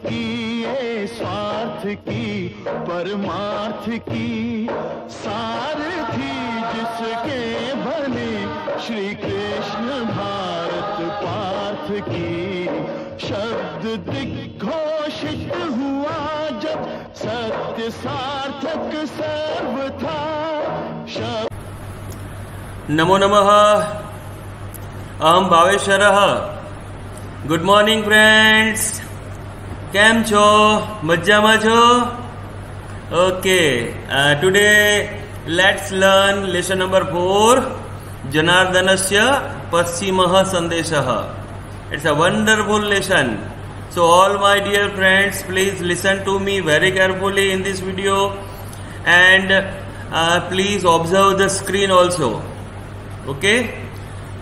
की ये स्वार्थ की परमार्थ की सारथी जिसके बने श्री कृष्ण भारत पार्थ की। शब्द दिग्घोषित हुआ जब सत्य सार्थक सर्वथा। नमो नमः। अहम भावेश्वरः। गुड मॉर्निंग फ्रेंड्स, केम छो? मज्जामां छो? Okay, today let's learn lesson number 4, जनार्दनस्य पश्चिमः संदेशः. It's a wonderful lesson. So all my dear friends, please listen to me very carefully in this video and please observe the screen also. Okay?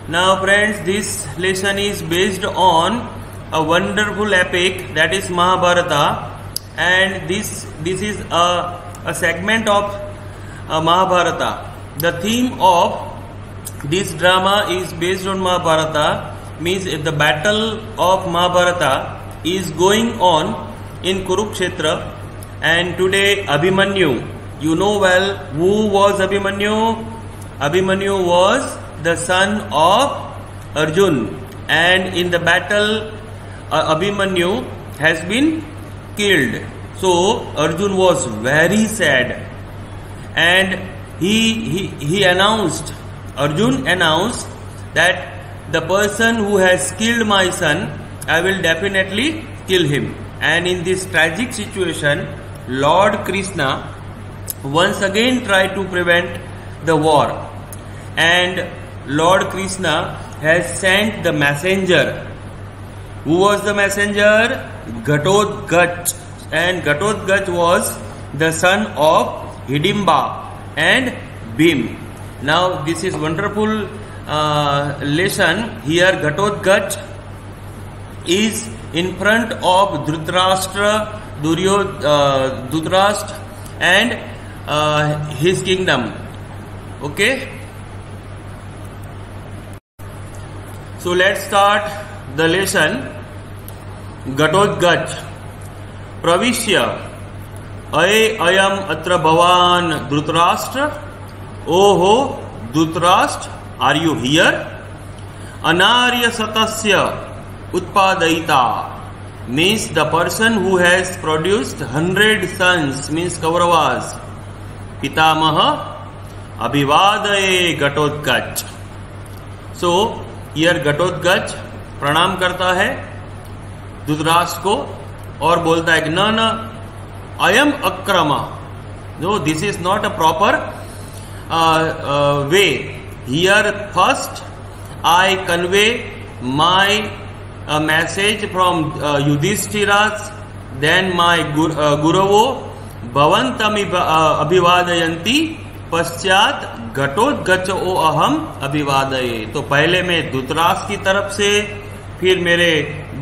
Now friends, this lesson is based on a wonderful epic, that is Mahabharata, and this is a segment of Mahabharata. The theme of this drama is based on Mahabharata, means the battle of Mahabharata is going on in Kurukshetra, and today Abhimanyu, you know well who was Abhimanyu. Abhimanyu was the son of Arjun, and in the battle Abhimanyu has been killed. So Arjun was very sad, and he announced, Arjun announced that the person who has killed my son, I will definitely kill him. And in this tragic situation, Lord Krishna once again tried to prevent the war, and Lord Krishna has sent the messenger. Who was the messenger? Ghatotkacha, and Ghatotkacha was the son of Hidimba and Bhim. Now this is wonderful lesson. Here Ghatotkacha is in front of Dhritarashtra, Dhritarashtra and his kingdom. Okay? So let's start the lesson. Ghatotkacha pravishya ayam atra bhavan Dhritarashtra. Oho Dhritarashtra, are you here? Anarya satasya utpadayita, means the person who has produced 100 sons, means Kauravas. Pitamaha abhivadaye Ghatotkacha. So here Ghatotkacha प्रणाम करता है धृतराष्ट्र को और बोलता है कि न अयम अक्रमा, no this is not a proper way. Here first I convey my message from युधिष्ठिराज, देन माय गुरवो भवन्तम अभिवादयन्ति, पश्चात घटोत्कच ओ अहम अभिवादये. तो पहले मैं धृतराष्ट्र की तरफ से, फिर मेरे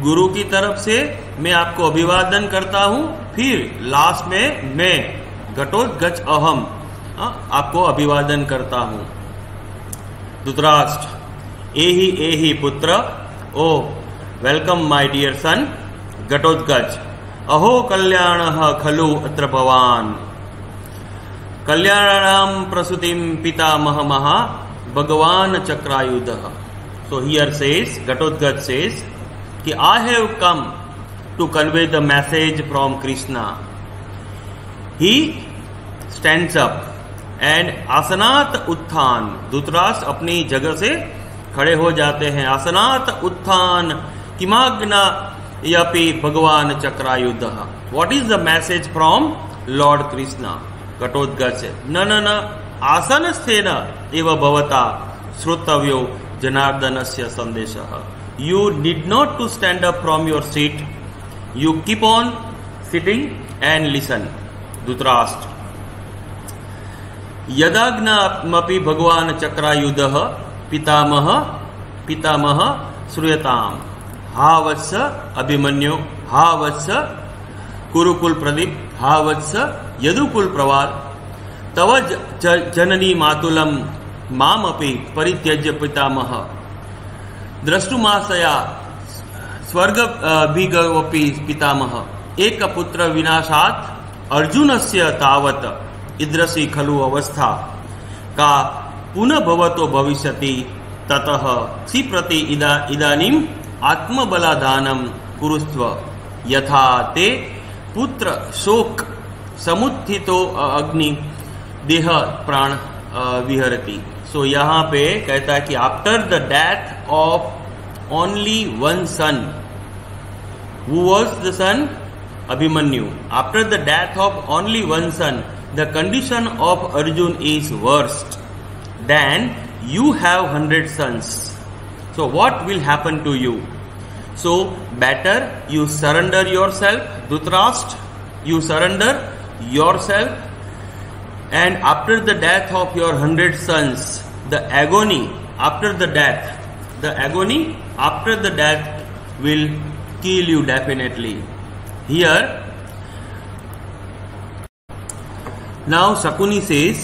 गुरु की तरफ से मैं आपको अभिवादन करता हूं, फिर लास्ट में मैं घटोत्कच अहम आपको अभिवादन करता हूं. धृतराष्ट्र एहि पुत्र, ओ welcome my dear son Ghatotkacha. अहो कल्याणः खलु अत्र भवान, कल्याणानां प्रसूतिं पितामहः भगवान चक्रायुधः. So here says, Ghatotkacha says कि I have come to convey the message from Krishna. He stands up and आसनात उत्थान, धृतराष्ट्र अपनी जगह से खड़े हो जाते हैं. आसनात उत्थान किमाग्ना यपि भगवान चक्रायुधः. What is the message from Lord Krishna? Ghatotkacha, न आसनस्थेन एव भवता श्रोतव्यो जनार्दनस्य संदेशः. You need not to stand up from your seat. You keep on sitting and listen. Dhritarashtra. यदाज्ञामपि भगवान चक्रायुधः पितामह श्रूयताम्. हा वत्स अभिमन्यु, हा वत्स कुरुकुल प्रदीप, हा वत्स यदुकुल प्रवाल, तव जननी मातुलम मामपि परित्यज्य पितामह द्रष्टुमाशया स्वर्ग भिगवपि पितामह एक पुत्र विनाशात् अर्जुनस्य तावत् ईदृशी खलु अवस्था का पुनः भवतो भविष्यति ततः सी प्रति इदानीम आत्मबलादानं कुरुस्व यथा ते पुत्र शोक समुत्थितो अग्नि देह प्राण विहरति। सो यहाँ पे कहता है कि after the death of only one son, who was the son? Abhimanyu. After the death of only one son, the condition of Arjun is worst than you have 100 sons. So what will happen to you? So better you surrender yourself, Dhritarashtra, you surrender yourself, and after the death of your 100 sons, the agony after the death will kill you definitely. Here now Shakuni says,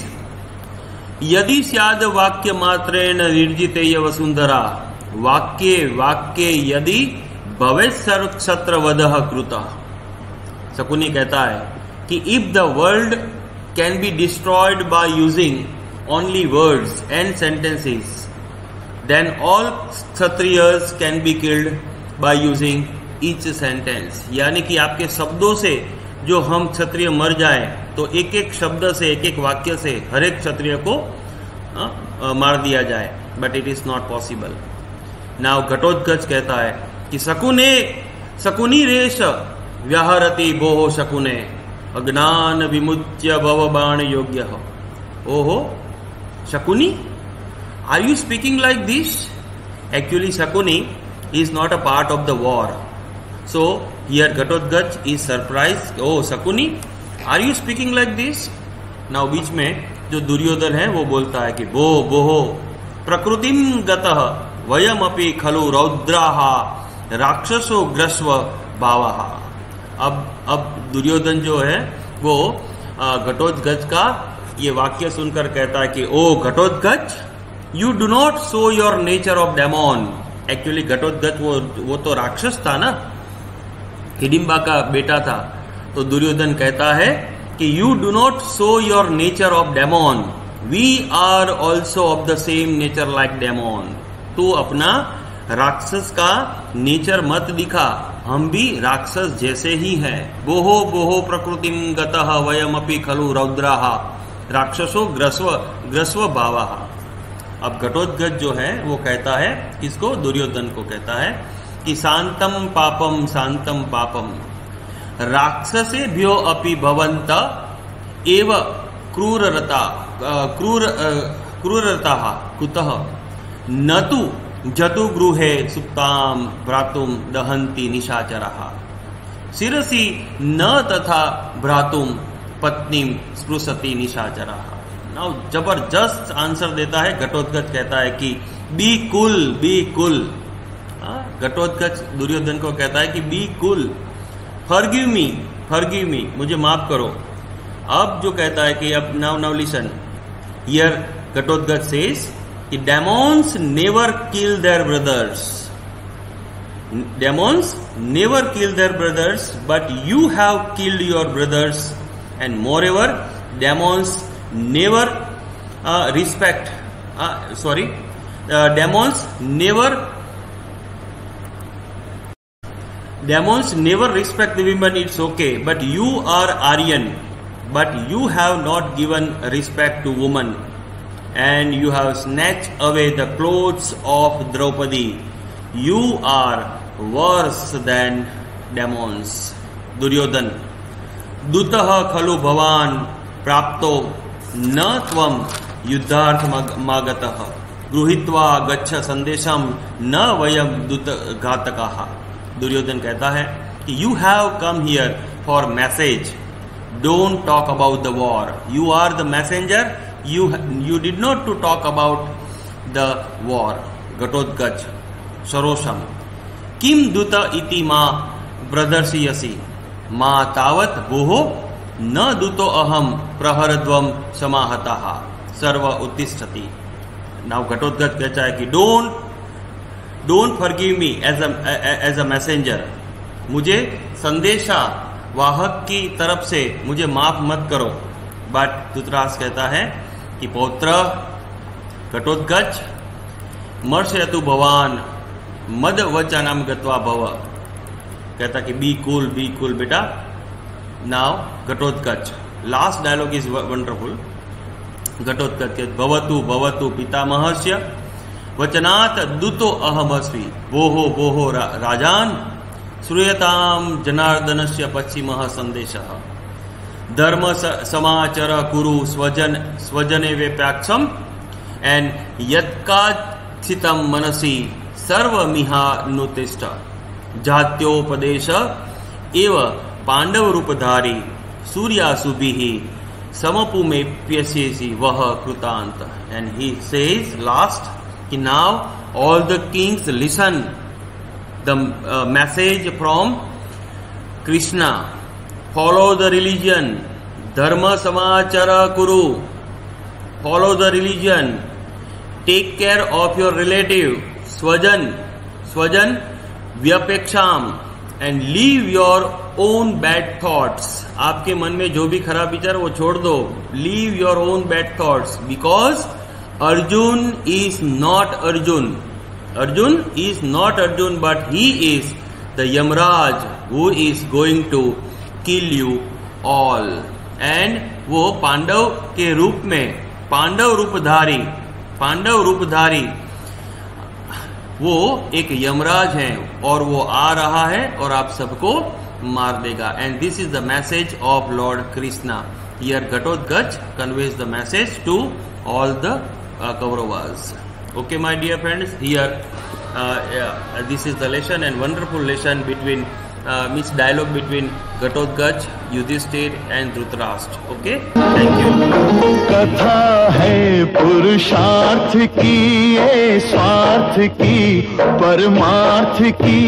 यदि स्याद वाक्य मात्रेण निर्जितेय वसुंधरा, वाक्ये यदि भवेत् सर्वक्षत्रवधः कृतः। शकुनी कहता है कि if the world can be destroyed by using only words and sentences, then all Kshatriyas can be killed by using each sentence. यानी कि आपके शब्दों से जो हम क्षत्रिय मर जाए तो एक एक शब्द से, एक एक वाक्य से हर एक क्षत्रिय को मार दिया जाए, but it is not possible. Now Ghatotkacha कहता है कि शकुनी रेश व्याहरति भोः शकुने अज्ञान विमुच्य भवबाण योग्य। ओहो Shakuni, are you speaking like this? Actually Shakuni is not a part of the war. So here Ghatotkacha is surprise. ओ Shakuni, are you speaking like this? Now बीच में जो दुर्योधन है वो बोलता है कि बोहो प्रकृतिम गतः वयमपि खलु रौद्राः राक्षसो ग्रस्व भावः. अब दुर्योधन जो है वो घटोत्कच का ये वाक्य सुनकर कहता है कि ओ Ghatotkacha, you do not show your nature of demon. Actually Ghatotkacha वो तो राक्षस था ना, हिडिंबा का बेटा था. तो दुर्योधन कहता है कि you do not show your nature of demon, we are also of the same nature like demon. तू अपना राक्षस का नेचर मत दिखा, हम भी राक्षस जैसे ही हैं. बोहो प्रकृतिम गतः वयमपि खलु रौद्राः राक्षसो ग्रस्व भावः. अब घटोत्कच जो है वो कहता है, किसको? दुर्योधन को कहता है कि शांतम पापम राक्षसेभ्यो अपि भवन्त एव क्रूररताः कुतः न तु जतु गृहे सुप्ताम भ्रातुम दहन्ति निशाचराः शिरसि न तथा भ्रातुम पत्नीम स्पृशति निशाचराः. नाउ जबरदस्त आंसर देता है घटोत्कच. कहता है कि बी कुल. घटोत्कच दुर्योधन को कहता है कि बी कुल, फॉरगिव मी, मुझे माफ करो. अब जो कहता है कि अब now listen here, Ghatotkacha says कि demons never kill their brothers, but you have killed your brothers, and more ever demons never respect the women. It's okay, but you are Aryan, but you have not given respect to women, and you have snatched away the clothes of Draupadi. You are worse than demons. Duryodhan, दूतः खलु भवान प्राप्तो न त्वं युद्धार्थ मागतः गृहीत्वा गच्छ संदेशम न वयम दूत घातकाः. दुर्योधन कहता है कि you have come here for message, don't talk about the war. You are the messenger, you did not to talk about the war. Ghatotkacha सरोषम किम दूत इति मा प्रदर्शयसि मा तावत् भोः न दूतो अहम प्रहरद्वम समाहताः सर्व उत्तिष्ठति. नाउ घटोत्कच कहता है कि don't forgive me as a messenger. मुझे संदेशा वाहक की तरफ से मुझे माफ मत करो। बट धृतराष्ट्र कहता है कि पौत्र घटोत्कच मर्शयतु भवान मद वचनम गत्वा भव। कहता कि बी कूल बेटा। Now Ghatotkacha, last dialogue is wonderful. Ghatotkacha भवतु भवतु पितामहस्य वचनात् दूतो अहमस्मि भोः राजान श्रूयताम जनार्दनस्य पश्चिमः संदेशः धर्म समाचर कुरु स्वजने वेप्याक्षम एंड यत्काचितं मनसि सर्वमिहानुतिष्ठ जात्योपदेश एव पांडव रूपधारी सूर्यासुभिः समपुमेप्यसेसि वह कृतांत। एंड ही सेज लास्ट कि now all the Kings listen the message from Krishna. Follow the religion. Dharma samachara kuru. Follow the religion. Take care of your relative. Swajan vyapeksham. And leave your own bad thoughts. आपके मन में जो भी खराब विचार वो छोड़ दो. Leave your own bad thoughts. Because Arjun is not Arjun. Arjun is not Arjun, but he is the Yamraj who is going to kill you all. And वो पांडव के रूप में, पांडव रूपधारी वो एक यमराज हैं और वो आ रहा है और आप सबको मार देगा। And this is the message of Lord Krishna. Here Ghatotkacha conveys the message to all the Kauravas. Okay, my dear friends, here this is the lesson and wonderful lesson between means dialogue between Ghatotkacha, Yudhishthir and Dhritarashtra. Okay, thank you. कथा है पुरुषार्थ की, ये स्वार्थ की परमार्थ की।